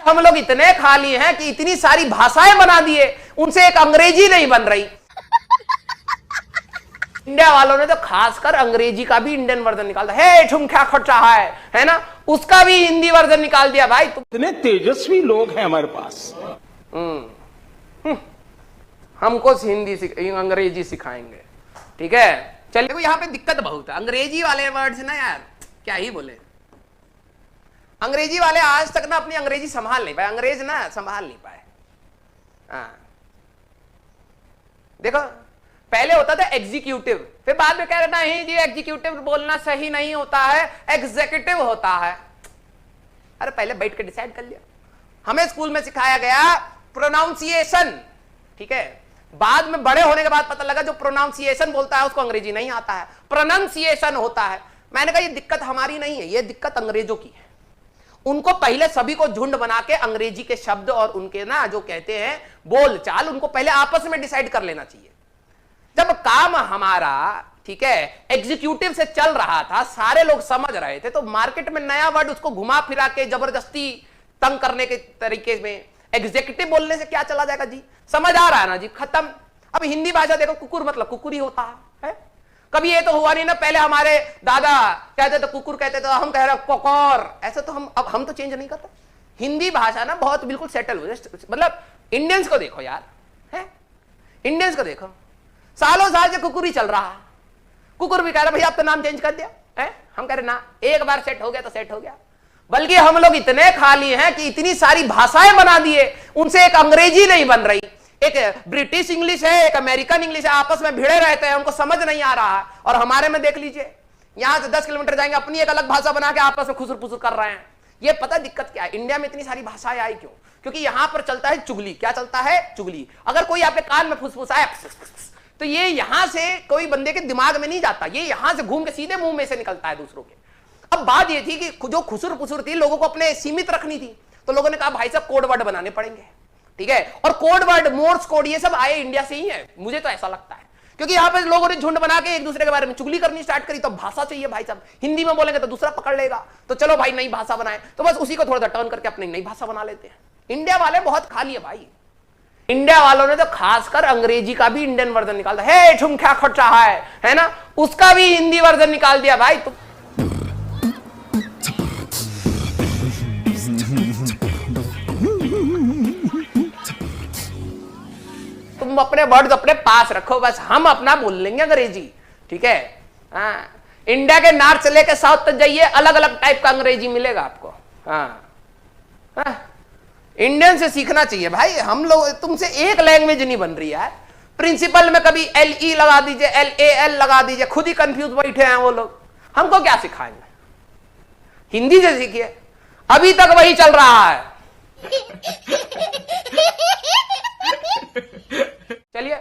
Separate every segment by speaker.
Speaker 1: हम लोग इतने खाली हैं कि इतनी सारी भाषाएं बना दिए, उनसे एक अंग्रेजी नहीं बन रही। इंडिया वालों ने तो खासकर अंग्रेजी का भी इंडियन वर्जन निकाल दिया, हे तुम क्या खट रहा है ना, उसका भी हिंदी वर्जन निकाल दिया। भाई तुम
Speaker 2: इतने तेजस्वी लोग हैं हमारे पास।
Speaker 1: हमको हिंदी अंग्रेजी सिखाएंगे, ठीक है। चलिए, यहां पे दिक्कत बहुत है, अंग्रेजी वाले वर्ड्स ना यार क्या ही बोले। अंग्रेजी वाले आज तक ना अपनी अंग्रेजी संभाल नहीं पाए, अंग्रेज ना संभाल नहीं पाए। देखो पहले होता था एग्जीक्यूटिव, फिर बाद में कह रहे नहीं जी एग्जीक्यूटिव बोलना सही नहीं होता है, एग्जीक्यूटिव होता है। अरे पहले बैठ के डिसाइड कर लिया। हमें स्कूल में सिखाया गया प्रोनाउंसिएशन, ठीक है। बाद में बड़े होने के बाद पता लगा जो प्रोनाउंसिएशन बोलता है उसको अंग्रेजी नहीं आता है, प्रोनाउंसिएशन होता है। मैंने कहा ये दिक्कत हमारी नहीं है, ये दिक्कत अंग्रेजों की है। उनको पहले सभी को झुंड बना के अंग्रेजी के शब्द और उनके ना जो कहते हैं बोल चाल, उनको पहले आपस में डिसाइड कर लेना चाहिए। जब काम हमारा, ठीक है, एग्जीक्यूटिव से चल रहा था, सारे लोग समझ रहे थे, तो मार्केट में नया वर्ड उसको घुमा फिरा के जबरदस्ती तंग करने के तरीके में एग्जीक्यूटिव बोलने से क्या चला जाएगा जी। समझ आ रहा है ना जी, खत्म। अब हिंदी भाषा देखो, कुकुर मतलब कुकुर ही होता है। कभी ये तो हुआ नहीं ना, पहले हमारे दादा कहते थे कुकुर कहते थे, हम कह रहे कोकोर, ऐसा तो हम तो चेंज नहीं करते। हिंदी भाषा ना बहुत बिल्कुल सेटल हो, मतलब इंडियंस को देखो यार, है इंडियंस को देखो, सालों साल से कुकुर ही चल रहा। कुकुर भी कह रहा भैया अब तो नाम चेंज कर दिया है, हम कह रहे ना, एक बार सेट हो गया तो सेट हो गया। बल्कि हम लोग इतने खाली हैं कि इतनी सारी भाषाएं बना दिए, उनसे एक अंग्रेजी नहीं बन रही। एक ब्रिटिश इंग्लिश है, एक अमेरिकन इंग्लिश है, आपस में भिड़े रहते हैं, उनको समझ नहीं आ रहा है। और हमारे में देख लीजिए, यहां से 10 किलोमीटर जाएंगे अपनी एक अलग भाषा बना के आपस में खुसुर फुसुर कर रहे हैं। ये पता दिक्कत क्या है, इंडिया में इतनी सारी भाषाएं आई क्यों? क्योंकि यहां पर चलता है चुगली। क्या चलता है? चुगली। अगर कोई आपके कान में फुसफुसाए तो ये यहां से कोई बंदे के दिमाग में नहीं जाता, ये यहां से घूम के सीधे मुंह में से निकलता है दूसरों के। अब बात ये थी कि जो खुसुर फुसुर थी लोगों को अपने सीमित रखनी थी, तो लोगों ने कहा भाई साहब कोड वर्ड बनाने पड़ेंगे, ठीक है। और कोड वर्ड, मोर्स कोड, ये सब आए इंडिया से ही है, मुझे तो ऐसा लगता है। क्योंकि यहां पे लोगों ने झुंड बना के एक दूसरे के बारे में चुगली करनी स्टार्ट करी, तो भाषा चाहिए भाई साहब। हिंदी में बोलेंगे तो दूसरा पकड़ लेगा, तो चलो भाई नई भाषा बनाए, तो बस उसी को थोड़ा सा टर्न करके अपनी नई भाषा बना लेते हैं। इंडिया वाले बहुत खाली है भाई। इंडिया वालों ने तो खासकर अंग्रेजी का भी इंडियन वर्जन निकाल दिया, हे तुम क्या खट रहा है ना, उसका भी हिंदी वर्जन निकाल दिया। भाई तुम अपने वर्ड्स अपने पास रखो, बस हम अपना बोल लेंगे अंग्रेजी, ठीक है। इंडिया के नॉर्थ से लेकर साउथ तक जाइए, अलग अलग टाइप का अंग्रेजी मिलेगा आपको। इंडियन से सीखना चाहिए भाई। हम लोग तुमसे एक लैंग्वेज नहीं बन रही है। प्रिंसिपल में कभी LE लगा दीजिए, LAL लगा दीजिए, खुद ही कंफ्यूज बैठे हैं वो लोग। हमको क्या सिखाएंगे? हिंदी से सीखिए, अभी तक वही चल रहा है। चलिए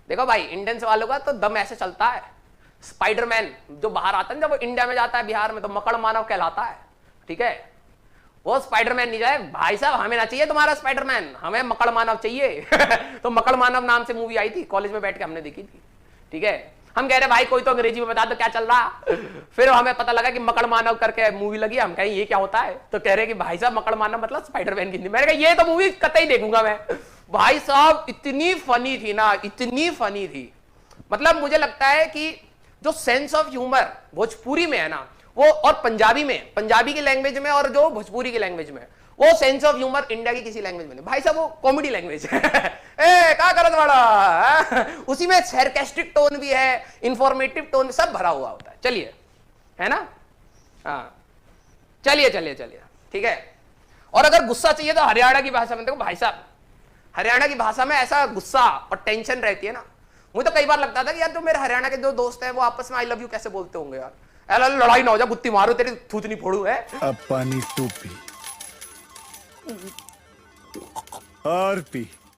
Speaker 1: देखो भाई, इंडियंस वालों का तो दम ऐसे चलता है। स्पाइडरमैन जो बाहर आता है, जब वो इंडिया में जाता है बिहार में, तो मकड़ मानव कहलाता है, ठीक है। वो स्पाइडरमैन नहीं जाए भाई साहब, हमें ना चाहिए तुम्हारा स्पाइडरमैन, हमें मकड़ मानव चाहिए। तो मकड़ मानव नाम से मूवी आई थी, कॉलेज में बैठ के हमने देखी थी, ठीक है। हम कह रहे भाई कोई तो अंग्रेजी में बता दो क्या चल रहा। फिर हमें पता लगा कि मकड़ मानव करके मूवी लगी, हम कहें ये क्या होता है, तो कह रहे कि भाई साहब मकड़ मानव मतलब स्पाइडरमैन की हिंदी। मैंने कहा ये तो मूवी कतई देखूंगा मैं। भाई साहब इतनी फनी थी ना, इतनी फनी थी, मतलब मुझे लगता है कि जो सेंस ऑफ ह्यूमर भोजपुरी में है ना, वो और पंजाबी में, पंजाबी की लैंग्वेज में और जो भोजपुरी की लैंग्वेज में, वो सेंस ऑफ ह्यूमर इंडिया की किसी लैंग्वेज में नहीं। भाई साहब वो कॉमेडी लैंग्वेज है। ए क्या करत बड़ा, उसी में सरकास्टिक टोन भी है, इंफॉर्मेटिव टोन, सब भरा हुआ होता है। चलिए, है ना, हाँ चलिए चलिए चलिए, ठीक है। और अगर गुस्सा चाहिए तो हरियाणा की भाषा में देखो भाई साहब, हरियाणा की भाषा में ऐसा गुस्सा और टेंशन रहती है ना। मुझे तो कई बार लगता था कि यार जो मेरे हरियाणा के जो दोस्त हैं वो आपस में आई लव यू कैसे बोलते होंगे यार। लड़ाई ना हो जाए, गुत्ती मारो तेरी थूथनी फोड़ू है।
Speaker 3: अब पानी तू पी और पी।